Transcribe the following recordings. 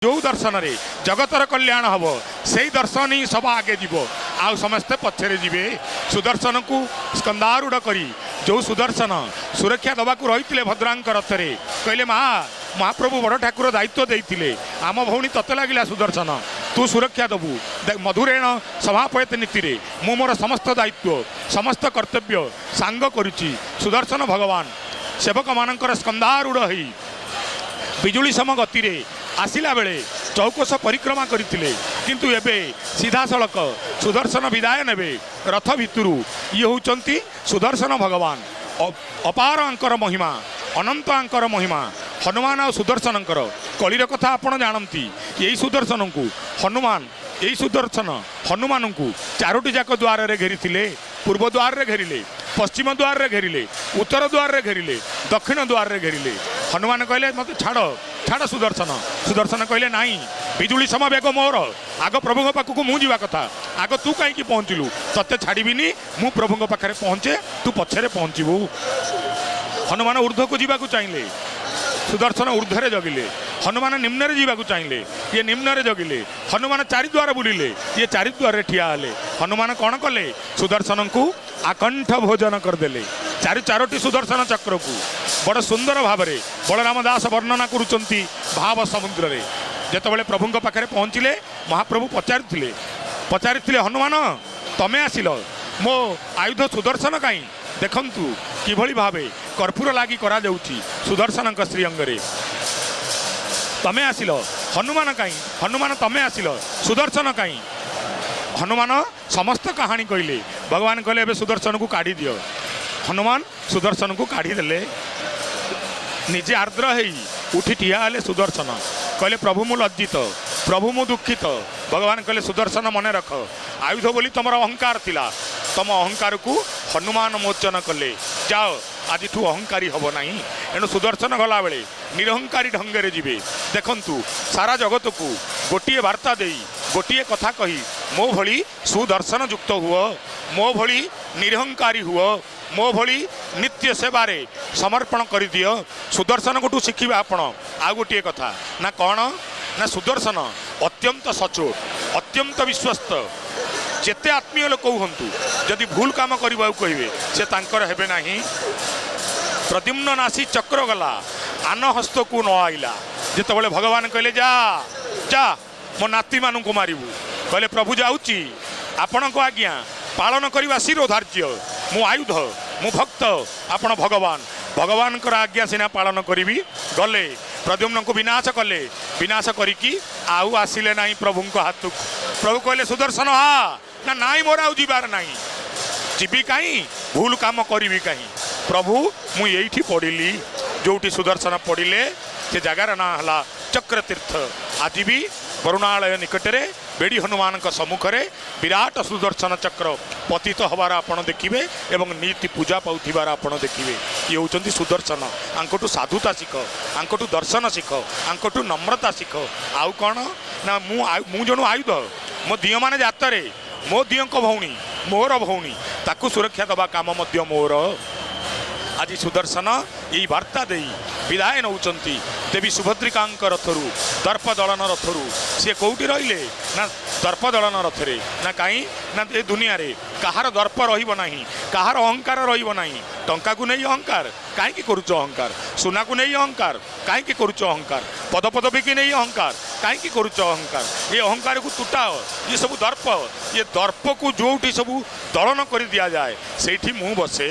जो दर्शन रे जगतर कल्याण हम से दर्शन ही सब आगे जीव आउ समस्ते पछरे जीवे। सुदर्शन को स्कंदारूढ़ करी जो सुदर्शन सुरक्षा दवाक रही भद्रांक रथरे कहले महाप्रभु बड़ ठाकुर दायित्व देते आम भौणी तते लगिला सुदर्शन तू सुरक्षा दबू मधुरेण सभापयत नीति रे मु मोर समस्त दायित्व समस्त कर्तव्य सांग करुची। सुदर्शन भगवान सेवक मानकर स्कंदारूढ़ होई बिजुली सम गति रे आसिला बेले चौकोश परिक्रमा करथिले किंतु एबे सीधा सड़क सुदर्शन विदाय नेबे रथ भितरु ये होचंती सुदर्शन भगवान। अपार आंकर महिमा अनंत आंकर महिमा हनुमान और सुदर्शन कलिर कथा आपण जानती। यही सुदर्शन को हनुमान यही सुदर्शन हनुमान को चारोटी जाक द्वार रे घेरी पूर्व द्वार रे घेरिले पश्चिम द्वार रे घेरिले उत्तर द्वार रे घेरिले दक्षिण द्वार रे घेरिले। हनुमान कहले मत छाड़ छाड़ सुदर्शन सुदर्शन कहले नाई बिजुली सम बेग मोर आग प्रभु पाखक मु जीवा कथा आग तू कहीं पहुँचलु तते छाड़बीनी मु प्रभु पाखे पहुँचे तू पछरे पहुँचबू। हनुमान ऊर्ध्व को जीवा चाहिए सुदर्शन ऊर्ध्वे जगिले हनुमान निम्न रे जीवा चाहिए ये निम्न रे जगिले हनुमान चारिद्वार बुलिले ये चारिद्वार ठिया हेले। हनुमान कौन कले सुदर्शन को आकंठ भोजन करदेले चारोटी सुदर्शन चक्र को बड़ सुंदर भाव में बलराम दास वर्णना करुचंती भाव समुद्र रे जेतबेले प्रभु पाखे पहुँचले महाप्रभु पचारि हनुमान तमे आसिल मो आयुध सुदर्शन कहीं देखंतु किभली भावे कर्पूर लागी करा जाउची सुदर्शन श्रीअंग रे तमे आसिल हनुमान कहीं हनुमान तमे आसिल सुदर्शन कहीं हनुमान समस्त कहानी कहले भगवान कहले एबे सुदर्शन को काढ़ी दियो। हनुमान सुदर्शन को काढ़ी देले निजे आर्द्र है उठी ठिया हेले सुदर्शन कहले प्रभु मु लज्जित प्रभु मु दुखित। भगवान कहले सुदर्शन मने रख आयुध बोली तुम अहंकार थिला तुम अहंकार को हनुमान मोचन कले जाओ आज अहंकारी हम ना एणु सुदर्शन गला बेले निरहंकारी ढंगे जीवे। देखंतु सारा जगत को गोटे वार्ता दे गोटे कथा कही मो भली सुदर्शन युक्त हुओ मो भली निरहंकारी हुओ मो भली नित्य सेवारे समर्पण कर दियो। सुदर्शन को शिखिबा आपण आ गोटे कथा ना कौन ना सुदर्शन अत्यंत सचोट अत्यंत विश्वस्त जेते आत्मीय लोक हूँ जदि भूल काम करने कहे से तांकर हेबे नाही। प्रद्युम्न नासी चक्र गला आन हस्त को न आइला जितेबाला भगवान कहले जा जा मो नाती मानू को मारिबू कहले प्रभु जाऊँची आपण को आज्ञा पालन करवा शिरोधार्य मु आयुध मु भक्त आपण भगवान भगवान कर आज्ञा सीना पालन करी गले प्रद्युम्न को विनाश कले विनाश करिकी आउ आसिले नाही प्रभु हाथ को। प्रभु कहले सुदर्शन हा ना नाई मोर आउ जीवार नाही जीवी कहीं भूल काम करी कहीं प्रभु मु यही पढ़िली जोटी सुदर्शन पढ़िले से जगार ना हला चक्र तीर्थ। आज भी वरुणालय निकटरे बेड़ी हनुमान सम्मुखें विराट सुदर्शन चक्र पतित हबार आपण देखिए एवं नीति पूजा पाउथिबार आपण देखिए। ये होचंती सुदर्शन आंकटू साधुता शिख आंकटू दर्शन शिख आंकटू नम्रता शिख आउ कौन ना मु जणु आयुध मो दिय माने जातरे मो दिय भौणी मोर भौणी ताकू सुरक्षा दबा काम मध्य मोर। आज सुदर्शन यही वार्ता दे विदाय नौचंती देवी सुभद्रिका रथरू दर्प दलन रथरू सी कौटी रहिले ना दर्प दलन रथरे ना कहीं ना ए दुनिया रे कहार दर्प रहिबो नाही कहार अहंकार रहिबो नाही। टंका को नहीं अहंकार कहीं करुच अहंकार सुना को नहीं अहंकार कहीं करुच अहंकार पद पदवी की नहीं अहंकार कहीं करुच अहंकार ये अहंकार को तुटाओ ये सब दर्प ये दर्प को जोटी सब दलन कर दिया जाए से मुँह बसे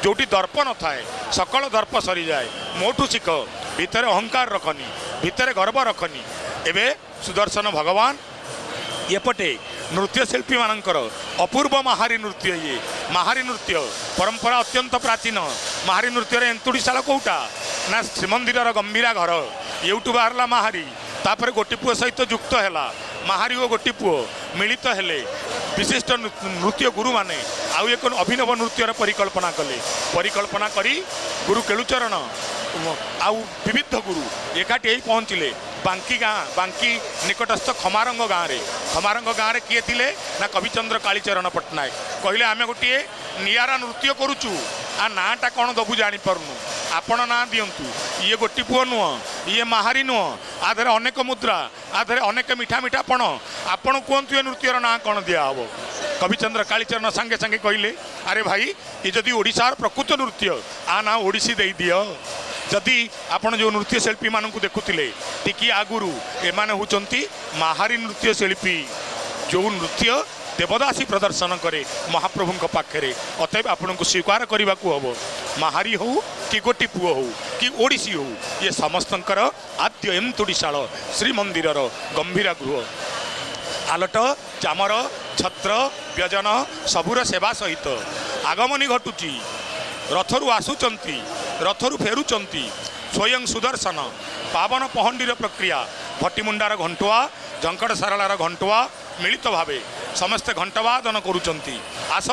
जोटी दर्प न थाए सकल दर्प सरी जाए मोठू शिख भितर अहंकार रखनी भितर गर्व रखनी। एबे सुदर्शन भगवान एपटे नृत्यशिल्पी मानकर अपूर्व महारी नृत्य ये महारी नृत्य परंपरा अत्यंत प्राचीन महारी नृत्य एंतुड़ीशाला कौटा ना श्रीमंदिर गंभीरा घर एवटू बाहरला महारी तापर गोटी पुओ सहित युक्त है महारी और गोटी पुओ मिलित हेले विशिष्ट नृत्य गुरु माने आउ एक अभिनव नृत्यर परिकल्पना करी गुरु केलुचरण आउ विविध गुरु एकाठी यही पहुँचले बांकी गाँ बांकी निकटस्थ खमारंग गाँव रे किए थिले ना कविचंद्र कालीचरण पट्टनायक कहले आमे गोटे नियारा नृत्य करुचु आ नाटा कौन दबु जानी पारनु आपण ना दियंतु ये गोटी पुओ नुह ये महारी नुह आधे अनेक मुद्रा आधे अनेक मिठा मिठा पण आपण कहतु ये नृत्यर ना कौन दिहब कविचंद्र कालीचरण सांगे सांगे कहले अरे भाई ये जदि ओडिशार प्रकृत नृत्य आ ना ओडिसी दे दियो जदि आपण जो नृत्य शिल्पी मानू देखुले टिकी आगुरु एमाने होचंती महारी नृत्य शिल्पी जो नृत्य देवदासी प्रदर्शन करे महाप्रभु पाखे अतएव आपण को स्वीकार करने को हम महारी हो कि गोटी पुओ हो कि ओडिसी हो ये समस्तंकर आद्य एमतुड़ीशाल श्रीमंदिर गंभीरा गृह आलट चामर छत्र व्यजन सबूर सेवा सहित आगमनी घटुची रथरु आसुचंती रथरु फेरुचंती स्वयं सुदर्शन पावन पहंडीर प्रक्रिया भट्टीमुंडार घंटुआ झंकड़ सारालार घंटुआ मिलित भावे समस्ते घंटवादन करुचंती आस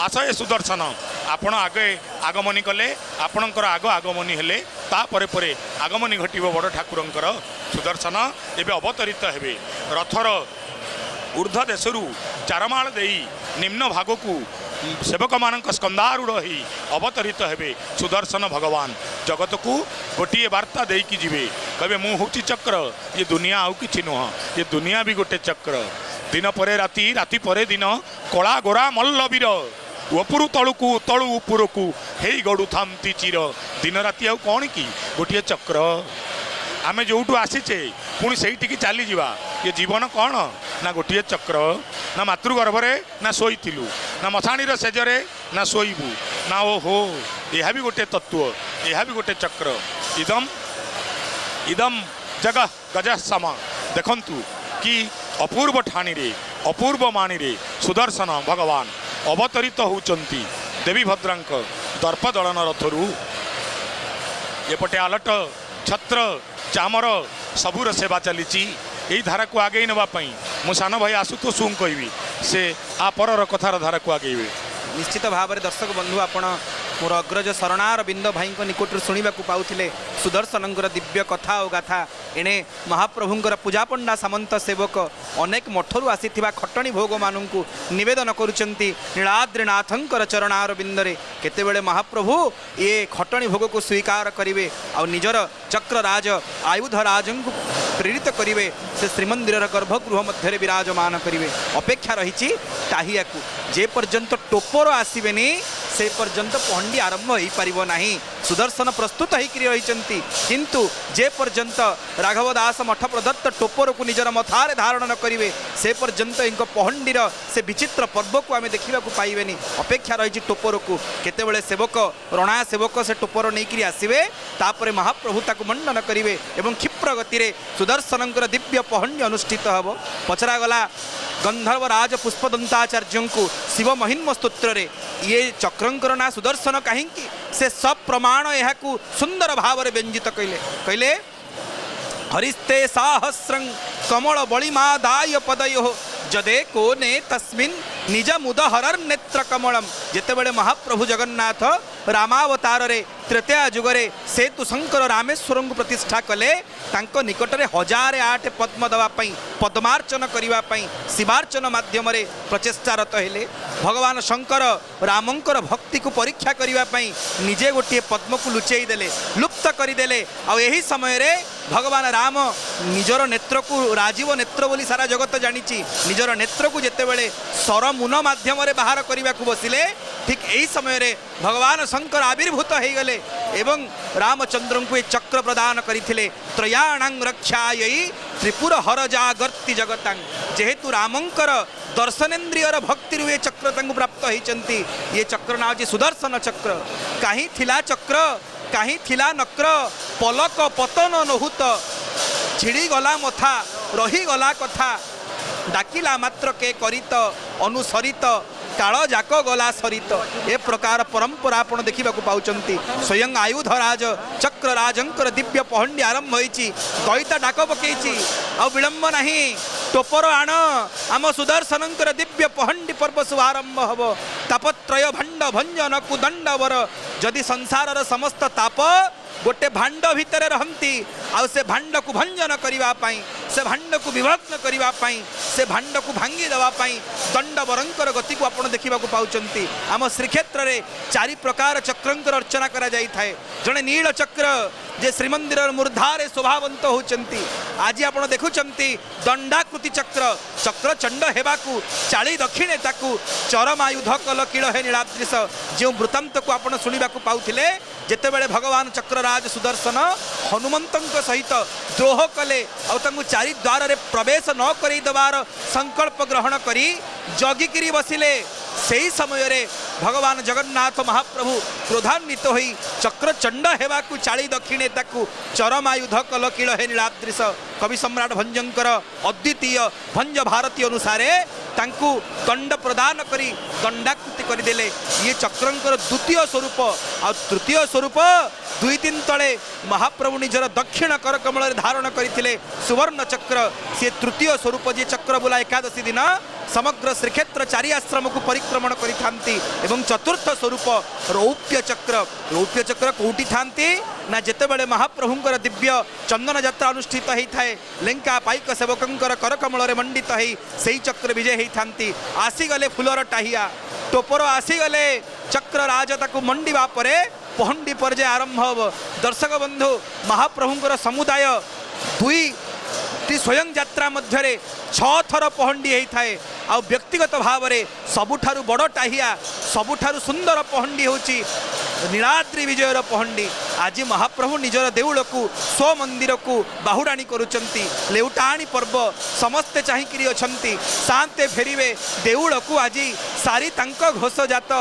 आस ए सुदर्शन आपण आगे आगमनी कले आपणकर आग आगमनी हेले तापरे परे आगमनी घटिब बड़ ठाकुरंकर सुदर्शन एबे अवतरित हेबे रथर ऊर्ध्व देशरू चारमाल देई निम्न भागकू सेवक मान स्कंदारूढ़ ही अवतरित हेबे सुदर्शन भगवान जगत को गोटे वार्ता देकी जीवे कहे मु हूँ चक्र ये दुनिया आउ कि नुह ये दुनिया भी गोटे चक्र दिन परे राति राति परे दिन कला गोरा मल्लवीर उपरु तलुकू तलु उपरकू हे गड़ू थामती चिर दिन राति आउ कौन कि गोटे चक्र आमे जोटू आसीचे पुणी से चली जावा ये जीवन कौन ना गोटे चक्र ना मातृगर्भरे ना शोलु ना मशाणीर सेजरे ना शोबू ना ओहो यह भी गोटे तत्व यह भी गोटे चक्र इदम इदम जगह गज सम देखंतु कि अपूर्व ठाणी रे अपूर्व माणी रे सुदर्शन भगवान अवतरित होचंती देवी भद्रांक दर्प दलन रथरू एपटे आलट छत्र चामर सबूर सेवा चली यही धारा को आगे नापी मो सान भाई आशुतोष कहबी से आ पर कथार धारा को आगे निश्चित भाव में दर्शक बंधु आपण मोर अग्रज शरणार बिंद भाई निकट शुणा पाउथिले सुदर्शनंकर दिव्य कथा और गाथा एणे महाप्रभुंकर पूजा पंडा सामंत सेवक अनेक मठरू आसीथिबा खटणी भोग मानू निवेदन करुचंती नीलाद्रिनाथंकर चरणार बिंदरे केतेबेले महाप्रभु ये खटणी भोग को स्वीकार करिवे आ निजर चक्रराज आयुधराज को प्रेरित करिवे से श्रीमंदिर गर्भगृह मध्य विराजमान करिवे अपेक्षा रही ताहिया को जे पर्यंत टोपर आसबेनी से पर्यंत पहंडी आरंभ हो पारिबो नाही सुदर्शन प्रस्तुत होकर रही किंतु जे पर्यंत राघव दास मठ प्रदत्त टोपर को निजर मथारे धारण न करिवे से पर्यंत इनका पहंडीर से विचित्र पर्व को आम देखा पाइबेनी अपेक्षा रही टोपर को केतेबेले सेवक रणा सेवक से टोपर नहीं आसवे तापर महाप्रभु ताकू मंडन करिवे एवं क्षिप्र गति सुदर्शनंकर दिव्य पहंडी अनुष्ठित हब पचरागला गंधर्वराज पुष्पदंताचार्य को शिव महिन्म स्तोत्र रे ये चक्रंकर ना सुदर्शन कहीं से सब प्रमाण यह सुंदर भाव में व्यंजित कहले हरिस्ते साहस्रं कमल बलिमा दाय पदयो जदे को ने तस्मिन् निज मुदहरर नेत्र कमलम जेतेबेले महाप्रभु जगन्नाथ रामावतार रे तृतीया जुगरे सेतु शंकर रामेश्वर को प्रतिष्ठा कले तांको निकटरे 1008 पद्म दवापाई पद्मार्चन करने शिवार्चन माध्यम प्रचेष्टारत हेले भगवान शंकर रामंकर भक्ति को परीक्षा करने निजे गोटे पद्म को लुचई देले लुप्त करदेले आई समय रे भगवान राम निजर नेत्र को राजीव नेत्र बोली सारा जगत जानी निजर नेत्र को जितेबले सरमुन माध्यम बाहर करने को बसिले ठीक यही समय रे भगवान शंकर आविर्भूत हो गले एवं रामचंद्र को चक्र प्रदान करते त्रयाणां रक्षायै त्रिपुर हर जागर्ति जगतांग जेहेतु रामंकर दर्शनेन्द्रियर भक्ति ये चक्र प्राप्त होती ये चक्र ना हो सुदर्शन चक्र कहीं थिला चक्र कहीं थिला नक्र पलक पतन नहुत छिड़ी गला मथा रही गला कथा डाकिला मात्र के करित अनुसरित काल जाक गला सरित ए प्रकार परंपरा आपण देखा पाउचंती स्वयं आयुधराज चक्रराजंकर दिव्य पहंडी आरंभ होईची गईता डाक पकईची आ विलंब नहीं टोपर आण आम सुदर्शनंकर दिव्य पहंडी पर्व शुभारंभ हब तापत्रय भांड भंजन कुदंड वर जदि संसार समस्त ताप गोटे भांड भितर रहती आउ से भांड को भंजन करने से भांड को विभग्न करने से भांड को भांगी देवाई दंड वरंकर गति को आप देखा पाउचंती आम श्रीक्षेत्र में 4 प्रकार चक्रंकर अर्चना करा जाय थाए जड़े नील चक्र जे श्रीमंदिर मूर्धारे शोभावंत होचंती आज आपण देखुचंती दंडाकृति चक्र चक्र चंड हेबाकू चाली दक्षिणे ताकू चरम आयुध कल किल हे नीलाद्रिश जो वृत्तांत को आपण शुणिबाकू पाउथिले जेतेबेले भगवान चक्रराज सुदर्शन हनुमंतंक सहित द्रोह कले आ तांकू चारि द्वार रे प्रवेश न करी दबार संकल्प ग्रहण करी जगिकिरी बसिले सेही समय रे भगवान जगन्नाथ महाप्रभु क्रोधान्वित होई चक्र चंड हेबाकू चाली दक्षिणे ताकू चरम आयुध कल किल हे नीलाद्रिश कवि सम्राट भंजंकर अद्वितीय भंज भारती अनुसारे तांकू दंड प्रदान करी दंडाकृति करदेले ये चक्रंकर द्वितीय स्वरूप आ तृतीय स्वरूप 2-3 तले महाप्रभु निजर दक्षिण कर कमल धारण करते सुवर्ण चक्र सी तृतीय स्वरूप जे चक्र बुला एकादशी दिन समग्र श्रीक्षेत्र चारि आश्रम को परिक्रमण करिथांती एवं चतुर्थ स्वरूप रौप्य चक्र कोटी थांती ना जेतेबेले महाप्रभुंकर दिव्य चंदन यात्रा अनुष्ठित होता है लेंका पाइक सेवकंकर कर कमल मंडित हो सही चक्र विजय होती आसीगले फुलर टाहिया टोपर आसीगले चक्र राज ताकू मंडिबा परे पहंडी पर्याय आरंभ हो दर्शक बंधु महाप्रभुंकर समुदाय दुई स्वयं यात्रा मध्य 6 थर पहंडी होता है आ व्यक्तिगत भाव में सबुठारु बड़ टाहिया सबुठारु सुंदर पहंडी होची नीलाद्रि विजयर पहंडी आज महाप्रभु निजर देउल को स्व मंदिर को बाहुडाणी करुचंती लेउटाणी पर्व समस्ते चाहिकिरी अछंती शांते फेरिवे देउल को आज सारी तांक घोष जात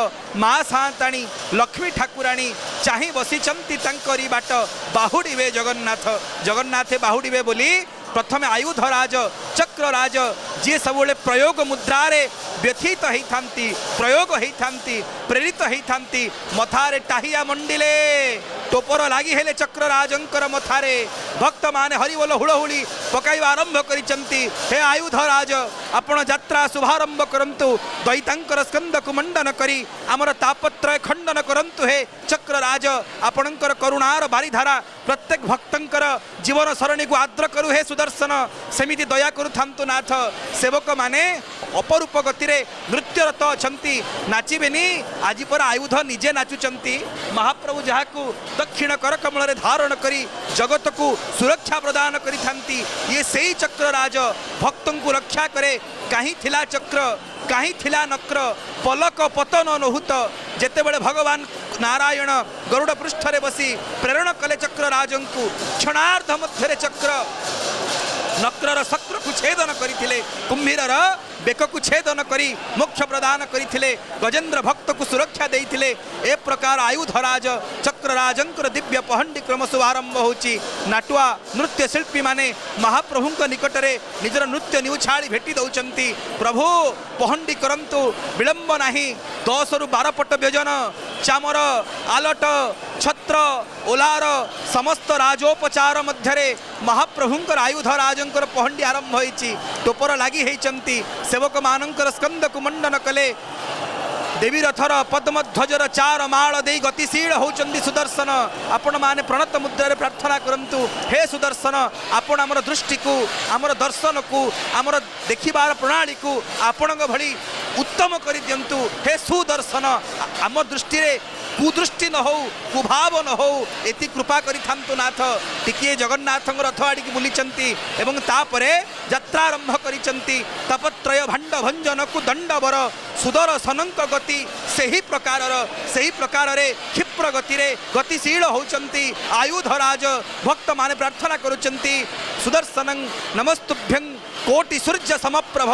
माँ साताणी लक्ष्मी ठाकुराणी चाहि बसिचंती तांकरी बाट बाहुडिवे जगन्नाथे बाहुडिवे बोली प्रथमे आयुधराज चक्रराज जी सब प्रयोग मुद्रारे व्यथित होती प्रयोग होती प्रेरित होती मथारे टाहिया मंडिले टोपर लगी हेले चक्रराजंकर मथारे भक्त माने हरिबोल हुड़हुड़ी पकाइबा आरंभ करिसंती हे आयुधराज आपण यात्रा शुभारंभ करंतु द्वैतांकर स्कंद को मंडन करी आमर तापत्रय खंडन करंतु हे चक्रराज आपणकर करुणार बारिधारा प्रत्येक भक्तंकर जीवन सरणी को आद्र करू हे सुदर्शन सेमिति दया करू थांतु नाथ सेवक माने अपरूप गति रे नृत्यरत अछंती नाचिबेनी आज पर आयुध निजे नाचुचंती महाप्रभु जहाकू दक्षिण कर कमल रे धारण करी जगत को सुरक्षा प्रदान करी थांती ये सही चक्रराज भक्तों को रक्षा करे कहीं थिला चक्र कहीं थिला नक्र पलक पतन नहुत जेतेबेले भगवान नारायण गरुड़ पृष्ठ रे बसी प्रेरण कले चक्रराजं को क्षणार्ध मध्य चक्र नक्रर शक्र को छेदन करथिले कुंभीरर बेक को छेदन करी मोक्ष प्रदान करथिले गजेंद्र भक्त को सुरक्षा देइथिले ए प्रकार आयुधराज चक्रराजंकर दिव्य पहंडी क्रम शुभारंभ होची नाटुआ नृत्य शिल्पी माने महाप्रभुंक निकट रे निजर नृत्य निउछाड़ी भेटी दउचंती प्रभु पहंडी करंतु विलंब नाही 10 रु 12 पट व्यजन चामर आलट छत्र ओलार समस्त राजोपचार मध्यरे महाप्रभुंकर आयुधराजंकर पहंडी आरंभ होईची टोपर लागी हेचंती सेवक मानंकर स्कंद को मंडन कले देवी रथर पद्मध्वजर 4 माल दे गतिशील होचंदी सुदर्शन आपण माने प्रणत मुद्रा प्रार्थना करंतु हे सुदर्शन आपण आमर दृष्टि को आमर दर्शन को आमर देखिबार प्रणाली को आपणक भली उत्तम करि दियंतु हे सुदर्शन आम दृष्टि रे कुदृष्टि न हो कुभाव न हो एति कृपा करि थांतु नाथ टिकिए जगन्नाथ रथ आड़ी की बुलीचंती एवं तापरे यात्रा आरंभ करिचंती तपत्रय भांड भंजन को दंडवर सुदर्शनंक गति सही प्रकार रे क्षिप्र गति रे गतिशील होचंती आयुधराज भक्त माने प्रार्थना करुचंती सुदर्शनं नमस्तुभ्यं कोटि सूर्य समप्रभ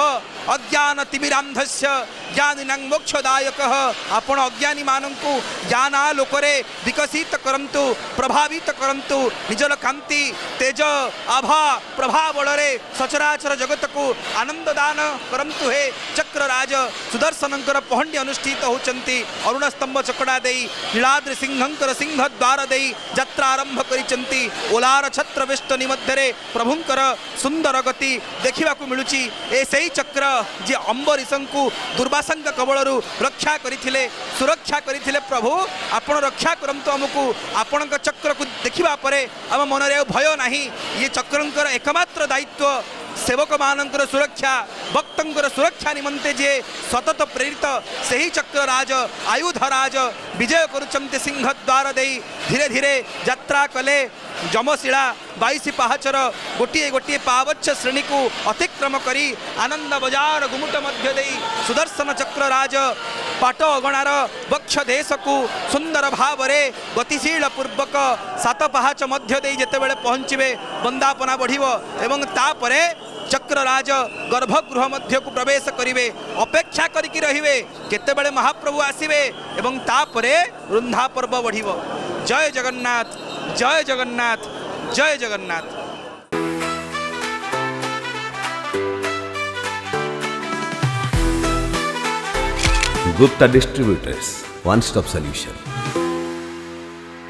अज्ञान तिमिरांधस्य ज्ञानिनां मोक्षदायक आपण अज्ञानी मानंकु ज्ञानालोकरे विकसित करंतु प्रभावित करंतु निजर कांति तेज आभा प्रभा बलरे सचराचर जगत को आनंद दान करंतु हे चक्रराज सुदर्शनंकर पहंडी अनुष्ठित होचंती अरुण स्तंभ चकड़ा देई नीलाद्रि सिंहंकर सिंह द्वार देई यात्रा आरंभ करिचंती ओलार छत्र वेष्टनी मध्यरे प्रभुंकर सुंदर गति देखिबा को मिलुची ए सही चक्र जे अंबरीशंकु दुर्वासंक कबलरू रक्षा करिथिले सुरक्षा करिथिले प्रभु आपण रक्षा करंतु हमकु आपणक चक्र को देखिबा परे हम मन रे भय नाही ये चक्रंकर एकमात्र दायित्व सेवक मानंकर सुरक्षा भक्तंकर सुरक्षा निमंते जे सतत प्रेरित सही चक्रराज आयुधराज विजय करुचंते सिंह द्वार देई धीरे धीरे यात्रा कले जमशिला 22 पाहाचर गोटे गोटे पावच्छ श्रेणी को अतिक्रम करी आनंद बजार गुमुट मध्य देई सुदर्शन चक्र राज पाट अगणार वक्ष देश को सुंदर भाव रे गतिशील पूर्वक 7 पाहाच मध्य देई जेतेबेले पहुँचे वंदापना बढ़िबो एवं तापरे चक्रराज गर्भगृह मध्य को प्रवेश करिवे अपेक्षा करिकी रहिवे केतेबेले महाप्रभु आसिबे एवं तापरे रुंधा पर्व बढ़िबो। जय जगन्नाथ जय जगन्नाथ जय Jagannath. Gupta Distributors, one stop solution.